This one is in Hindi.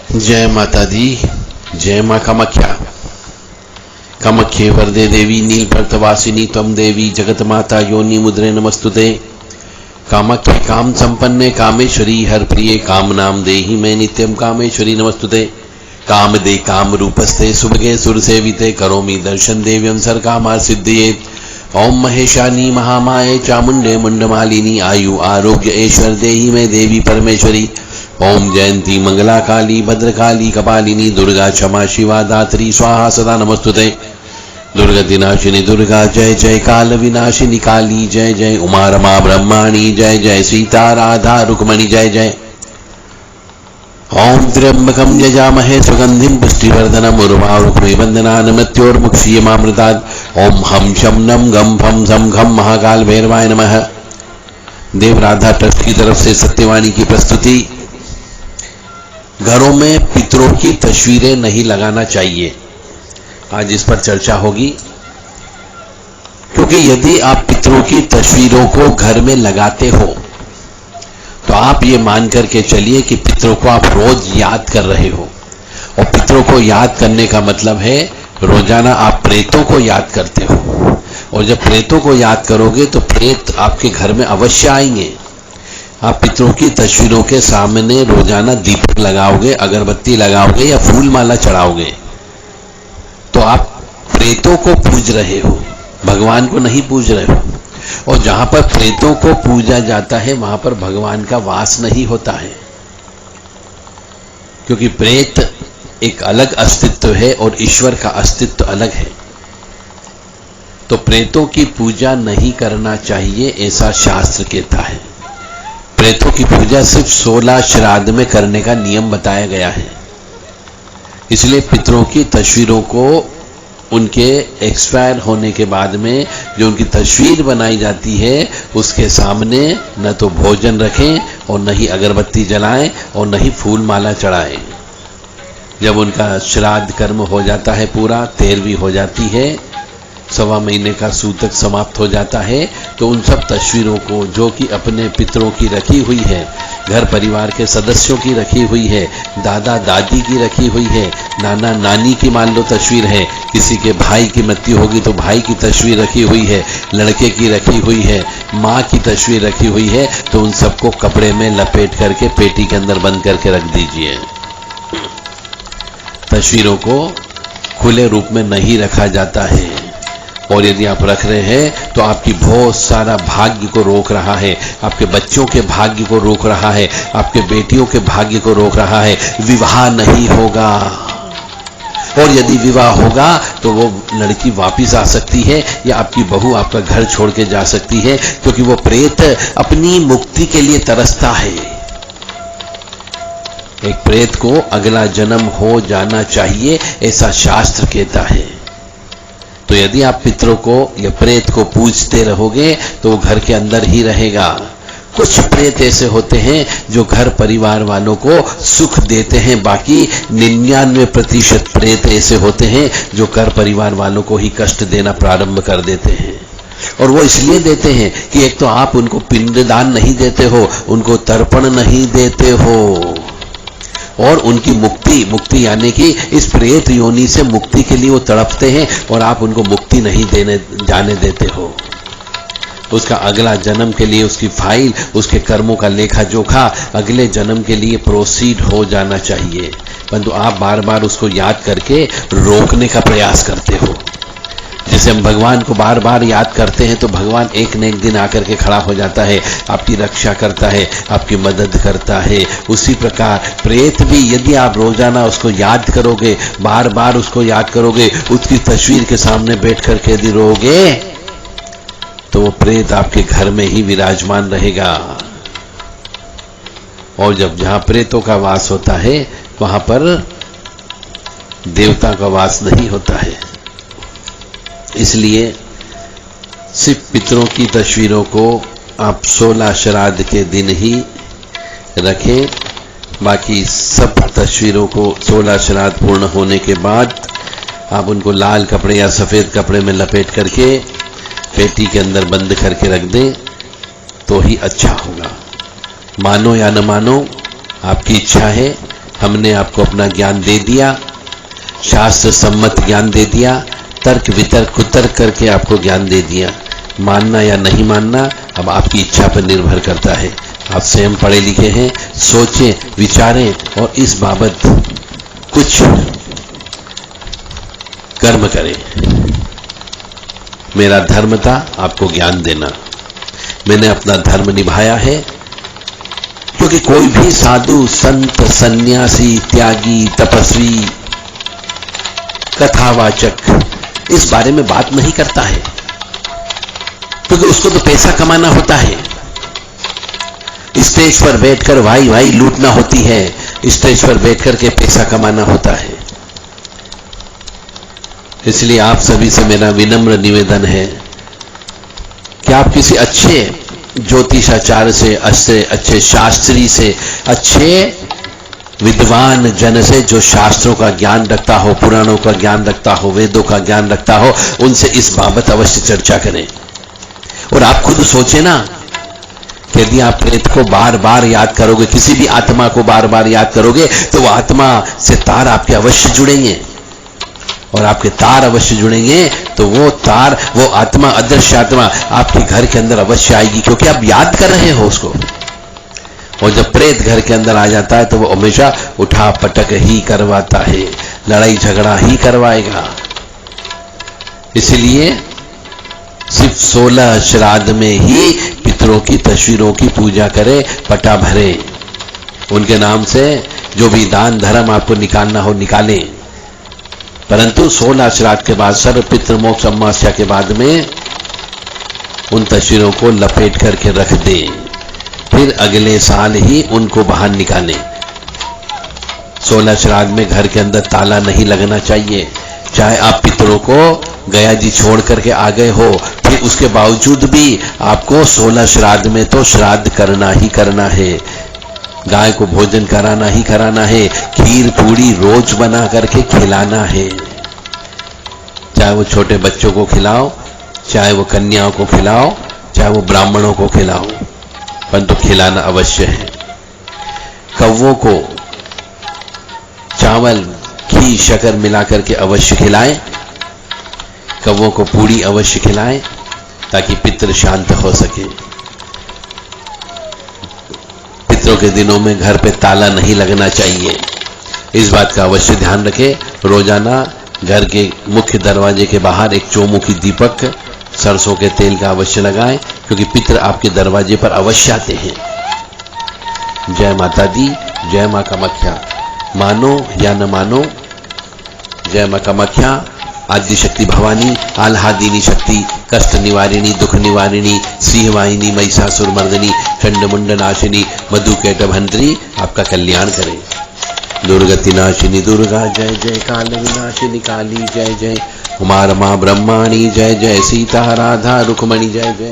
जय माता दी। जय माँ कामाख्या। कामाख्ये वरदे देवी नीलपर्तवासिनी त्वं देवी जगत माता योनि मुद्रे नमस्तुते। कामाख्ये काम संपन्ने कामेश्वरी हर प्रिये काम नाम देहि मैं नित्यम कामेश्वरी नमस्तुते। काम दे काम रूपस्ते सुभगे सुर सेविते करोमि दर्शन देव्यं सर कामार सिद्धियेत्। ओम महेशानी महामाये चामुंडे मुंडमालिनी आयु आरोग्य ऐश्वर्य देहि मैं देवी परमेश्वरी। ओम जयंती मंगला काली भद्रकाली कपालिनी दुर्गा क्षमा शिवा दात्री स्वाहा सदा नमस्तुते। दुर्गति नाशिनी दुर्गा जय जय काल विनाशिनी काली जय जय उमा रमा ब्रह्माणी जय जय सीता राधा रुक्मणी जय जय। ओम त्र्यंबकं यजामहे सुगंधिं पुष्टिवर्धनम् उर्वारुक्मिणी वंदनान् मृत्योर्मुक्षीयमामृतात्। ओम हम शम नम गम फम सम घम महाकाल भैरवाय नमः। देव राधा ट्रस्ट की तरफ से सत्यवाणी की प्रस्तुति। घरों में पितरों की तस्वीरें नहीं लगाना चाहिए, आज इस पर चर्चा होगी। क्योंकि यदि आप पितरों की तस्वीरों को घर में लगाते हो तो आप ये मान करके चलिए कि पितरों को आप रोज याद कर रहे हो। और पितरों को याद करने का मतलब है रोजाना आप प्रेतों को याद करते हो। और जब प्रेतों को याद करोगे तो प्रेत आपके घर में अवश्य आएंगे। आप पितरों की तस्वीरों के सामने रोजाना दीपक लगाओगे, अगरबत्ती लगाओगे या फूल माला चढ़ाओगे तो आप प्रेतों को पूज रहे हो, भगवान को नहीं पूज रहे हो। और जहां पर प्रेतों को पूजा जाता है वहां पर भगवान का वास नहीं होता है, क्योंकि प्रेत एक अलग अस्तित्व है और ईश्वर का अस्तित्व अलग है। तो प्रेतों की पूजा नहीं करना चाहिए, ऐसा शास्त्र कहता है। प्रेतों की पूजा सिर्फ 16 श्राद्ध में करने का नियम बताया गया है। इसलिए पितरों की तस्वीरों को उनके एक्सपायर होने के बाद में जो उनकी तस्वीर बनाई जाती है उसके सामने न तो भोजन रखें और न ही अगरबत्ती जलाएं और न ही फूल माला चढ़ाएं। जब उनका श्राद्ध कर्म हो जाता है, पूरा तेरहवीं हो जाती है, 1.25 महीने का सूतक समाप्त हो जाता है, तो उन सब तस्वीरों को जो कि अपने पितरों की रखी हुई है, घर परिवार के सदस्यों की रखी हुई है, दादा दादी की रखी हुई है, नाना नानी की मान लो तस्वीर है, किसी के भाई की मृत्यु होगी तो भाई की तस्वीर रखी हुई है, लड़के की रखी हुई है, माँ की तस्वीर रखी हुई है, तो उन सबको कपड़े में लपेट करके पेटी के अंदर बंद करके रख दीजिए। तस्वीरों को खुले रूप में नहीं रखा जाता है। और यदि आप रख रहे हैं तो आपकी बहुत सारा भाग्य को रोक रहा है, आपके बच्चों के भाग्य को रोक रहा है, आपके बेटियों के भाग्य को रोक रहा है। विवाह नहीं होगा, और यदि विवाह होगा तो वो लड़की वापिस आ सकती है या आपकी बहू आपका घर छोड़ के जा सकती है, क्योंकि वो प्रेत अपनी मुक्ति के लिए तरसता है। एक प्रेत को अगला जन्म हो जाना चाहिए, ऐसा शास्त्र कहता है। तो यदि आप पितरों को या प्रेत को पूजते रहोगे तो वो घर के अंदर ही रहेगा। कुछ प्रेत ऐसे होते हैं जो घर परिवार वालों को सुख देते हैं, बाकी 99% प्रेत ऐसे होते हैं जो घर परिवार वालों को ही कष्ट देना प्रारंभ कर देते हैं। और वो इसलिए देते हैं कि एक तो आप उनको पिंडदान नहीं देते हो, उनको तर्पण नहीं देते हो, और उनकी मुक्ति यानी कि इस प्रेत योनि से मुक्ति के लिए वो तड़पते हैं और आप उनको मुक्ति नहीं जाने देते हो। उसका अगला जन्म के लिए उसकी फाइल, उसके कर्मों का लेखा जोखा अगले जन्म के लिए प्रोसीड हो जाना चाहिए, परंतु आप बार बार उसको याद करके रोकने का प्रयास करते हो। जैसे हम भगवान को बार बार याद करते हैं तो भगवान एक न एक दिन आकर के खड़ा हो जाता है, आपकी रक्षा करता है, आपकी मदद करता है। उसी प्रकार प्रेत भी यदि आप रोजाना उसको याद करोगे, बार बार उसको याद करोगे, उसकी तस्वीर के सामने बैठ करके यदि रोगे तो वो प्रेत आपके घर में ही विराजमान रहेगा। और जब जहां प्रेतों का वास होता है वहां पर देवता का वास नहीं होता है। इसलिए सिर्फ पितरों की तस्वीरों को आप 16 श्राद्ध के दिन ही रखें, बाकी सब तस्वीरों को 16 श्राद्ध पूर्ण होने के बाद आप उनको लाल कपड़े या सफ़ेद कपड़े में लपेट करके पेटी के अंदर बंद करके रख दें तो ही अच्छा होगा। मानो या न मानो, आपकी इच्छा है, हमने आपको अपना ज्ञान दे दिया, शास्त्र सम्मत ज्ञान दे दिया, तर्क वितर्क कुतर्क करके आपको ज्ञान दे दिया। मानना या नहीं मानना अब आपकी इच्छा पर निर्भर करता है। आप स्वयं पढ़े लिखे हैं, सोचें, विचारें और इस बाबत कुछ कर्म करें। मेरा धर्म था आपको ज्ञान देना, मैंने अपना धर्म निभाया है, क्योंकि कोई भी साधु संत सन्यासी त्यागी तपस्वी कथावाचक इस बारे में बात नहीं करता है, क्योंकि उसको तो पैसा कमाना होता है, स्टेज पर बैठकर भाई भाई लूटना होती है, स्टेज पर बैठकर के पैसा कमाना होता है। इसलिए आप सभी से मेरा विनम्र निवेदन है कि आप किसी अच्छे ज्योतिषाचार्य से, अच्छे शास्त्री से, अच्छे विद्वान जन से जो शास्त्रों का ज्ञान रखता हो, पुराणों का ज्ञान रखता हो, वेदों का ज्ञान रखता हो, उनसे इस बाबत अवश्य चर्चा करें। और आप खुद सोचें ना, यदि आप प्रेत को बार बार याद करोगे, किसी भी आत्मा को बार बार याद करोगे, तो वो आत्मा से तार आपके अवश्य जुड़ेंगे, और आपके तार अवश्य जुड़ेंगे तो वो तार, वो आत्मा, अदृश्य आत्मा आपके घर के अंदर अवश्य आएगी, क्योंकि आप याद कर रहे हो उसको। और जब प्रेत घर के अंदर आ जाता है तो वो हमेशा उठा पटक ही करवाता है, लड़ाई झगड़ा ही करवाएगा। इसलिए सिर्फ 16 श्राद्ध में ही पितरों की तस्वीरों की पूजा करें, पटा भरे, उनके नाम से जो भी दान धर्म आपको निकालना हो निकालें, परंतु 16 श्राद्ध के बाद, सर्व पितृ मोक्ष अमावस्या के बाद में उन तस्वीरों को लपेट करके रख दें, फिर अगले साल ही उनको बाहर निकालें। 16 श्राद्ध में घर के अंदर ताला नहीं लगना चाहिए, चाहे आप पितरों को गया जी छोड़ करके आ गए हो, फिर उसके बावजूद भी आपको 16 श्राद्ध में तो श्राद्ध करना ही करना है, गाय को भोजन कराना ही कराना है, खीर पूड़ी रोज बना करके खिलाना है, चाहे वो छोटे बच्चों को खिलाओ, चाहे वो कन्याओं को खिलाओ, चाहे वो ब्राह्मणों को खिलाओ, परंतु खिलाना अवश्य है। कौवों को चावल घी शक्कर मिला करके अवश्य खिलाएं, कौवों को पूड़ी अवश्य खिलाएं, ताकि पितृ शांत हो सके। पितरों के दिनों में घर पे ताला नहीं लगना चाहिए, इस बात का अवश्य ध्यान रखें। रोजाना घर के मुख्य दरवाजे के बाहर एक चौमुखी दीपक सरसों के तेल का अवश्य लगाएं, क्योंकि पितृ आपके दरवाजे पर अवश्य आते हैं। जय माता दी, जय मां कामाख्या, मानो या न मानो, जय मां कामाख्या, आद्य शक्ति भवानी, आह्लादिनी शक्ति, कष्ट निवारिणी, दुख निवारिणी, सिंहवाहिनी, महिषासुर मर्दिनी, चंड मुंड नाशिनी, मधुकैट भंत्री आपका कल्याण करें। दुर्गति नाशिनी दुर्गा जय जय, काल विनाशिनी काली जय जय, उमा रमा ब्रह्माणी जय जय, सीता राधा रुक्मणी जय जय।